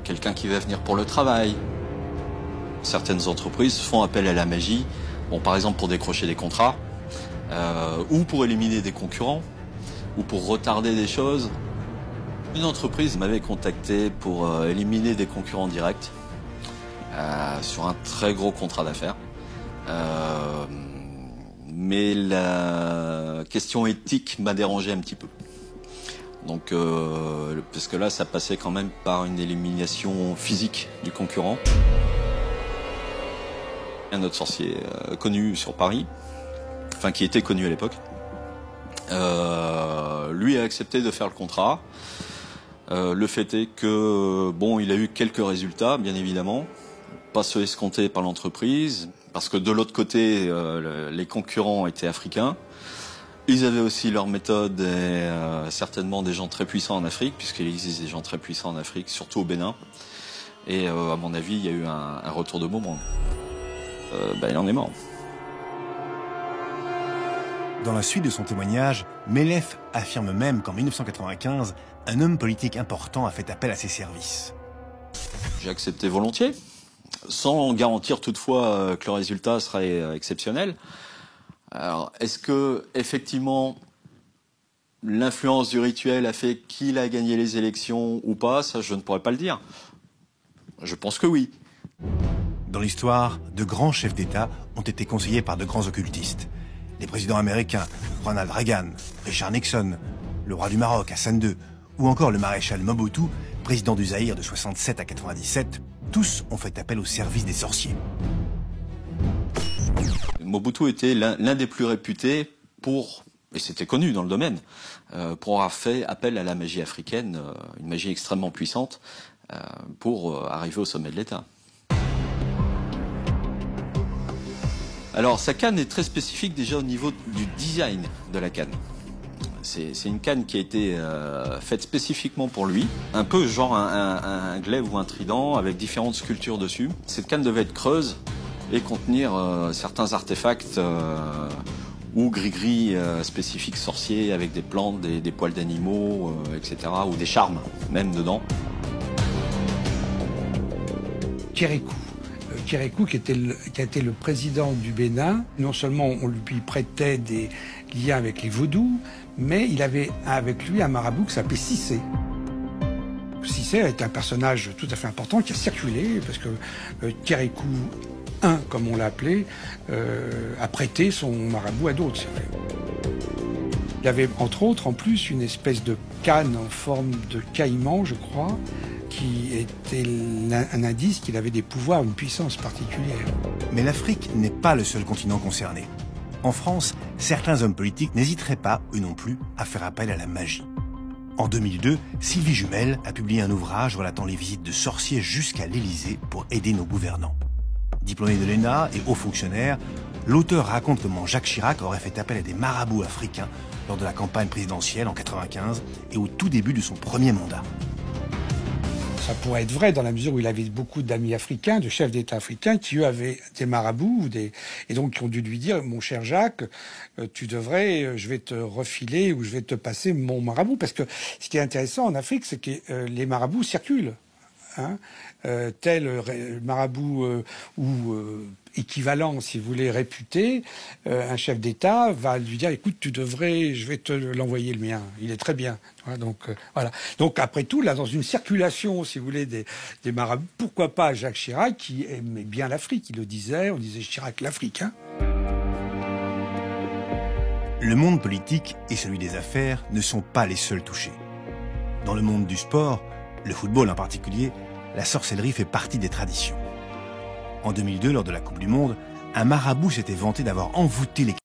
Quelqu'un qui va venir pour le travail. Certaines entreprises font appel à la magie, bon, par exemple pour décrocher des contrats, ou pour éliminer des concurrents, ou pour retarder des choses. Une entreprise m'avait contacté pour éliminer des concurrents directs sur un très gros contrat d'affaires. Mais la question éthique m'a dérangé un petit peu. Donc, parce que là, ça passait quand même par une élimination physique du concurrent. Un autre sorcier connu sur Paris, enfin qui était connu à l'époque, lui a accepté de faire le contrat. Le fait est que, bon, il a eu quelques résultats, bien évidemment, pas ceux escomptés par l'entreprise, parce que de l'autre côté, les concurrents étaient africains. Ils avaient aussi leur méthode et certainement des gens très puissants en Afrique, puisqu'il existe des gens très puissants en Afrique, surtout au Bénin. Et à mon avis, il y a eu un retour de boomerang. Il en est mort. Dans la suite de son témoignage, Melef affirme même qu'en 1995, un homme politique important a fait appel à ses services. J'ai accepté volontiers, sans garantir toutefois que le résultat serait exceptionnel. Alors, est-ce que effectivement l'influence du rituel a fait qu'il a gagné les élections ou pas? Ça, je ne pourrais pas le dire. Je pense que oui. Dans l'histoire, de grands chefs d'État ont été conseillés par de grands occultistes. Les présidents américains, Ronald Reagan, Richard Nixon, le roi du Maroc, Hassan II, ou encore le maréchal Mobutu, président du Zaïre de 67 à 97, tous ont fait appel au service des sorciers. Mobutu était l'un des plus réputés pour, et c'était connu dans le domaine, pour avoir fait appel à la magie africaine, une magie extrêmement puissante, pour arriver au sommet de l'État. Alors, sa canne est très spécifique déjà au niveau du design de la canne. C'est une canne qui a été faite spécifiquement pour lui, un peu genre un glaive ou un trident avec différentes sculptures dessus. Cette canne devait être creuse et contenir certains artefacts ou gris-gris spécifiques sorciers avec des plantes, des poils d'animaux, etc. ou des charmes même dedans. Kérékou, qui a été le président du Bénin, non seulement on lui prêtait des liens avec les vaudous, mais il avait avec lui un marabout qui s'appelait Cissé. Cissé est un personnage tout à fait important qui a circulé, parce que Kérékou I, comme on l'a appelé, a prêté son marabout à d'autres. Il y avait entre autres en plus une espèce de canne en forme de caïman, je crois, qui était un indice qu'il avait des pouvoirs, une puissance particulière. Mais l'Afrique n'est pas le seul continent concerné. En France, certains hommes politiques n'hésiteraient pas, eux non plus, à faire appel à la magie. En 2002, Sylvie Jumel a publié un ouvrage relatant les visites de sorciers jusqu'à l'Élysée pour aider nos gouvernants. Diplômé de l'ENA et haut fonctionnaire, l'auteur raconte comment Jacques Chirac aurait fait appel à des marabouts africains lors de la campagne présidentielle en 1995 et au tout début de son premier mandat. Ça pourrait être vrai dans la mesure où il avait beaucoup d'amis africains, de chefs d'État africains, qui eux avaient des marabouts, et donc qui ont dû lui dire, mon cher Jacques, tu devrais, je vais te refiler ou je vais te passer mon marabout. Parce que ce qui est intéressant en Afrique, c'est que les marabouts circulent. Hein, tel marabout ou équivalent, si vous voulez, réputé, un chef d'État va lui dire, écoute, tu devrais, je vais te l'envoyer le mien, il est très bien. Donc voilà. Donc après tout, là, dans une circulation, si vous voulez, des marabouts, pourquoi pas Jacques Chirac, qui aimait bien l'Afrique, il le disait, on disait Chirac l'Afrique. Hein. Le monde politique et celui des affaires ne sont pas les seuls touchés. Dans le monde du sport, le football en particulier, la sorcellerie fait partie des traditions. En 2002, lors de la Coupe du Monde, un marabout s'était vanté d'avoir envoûté les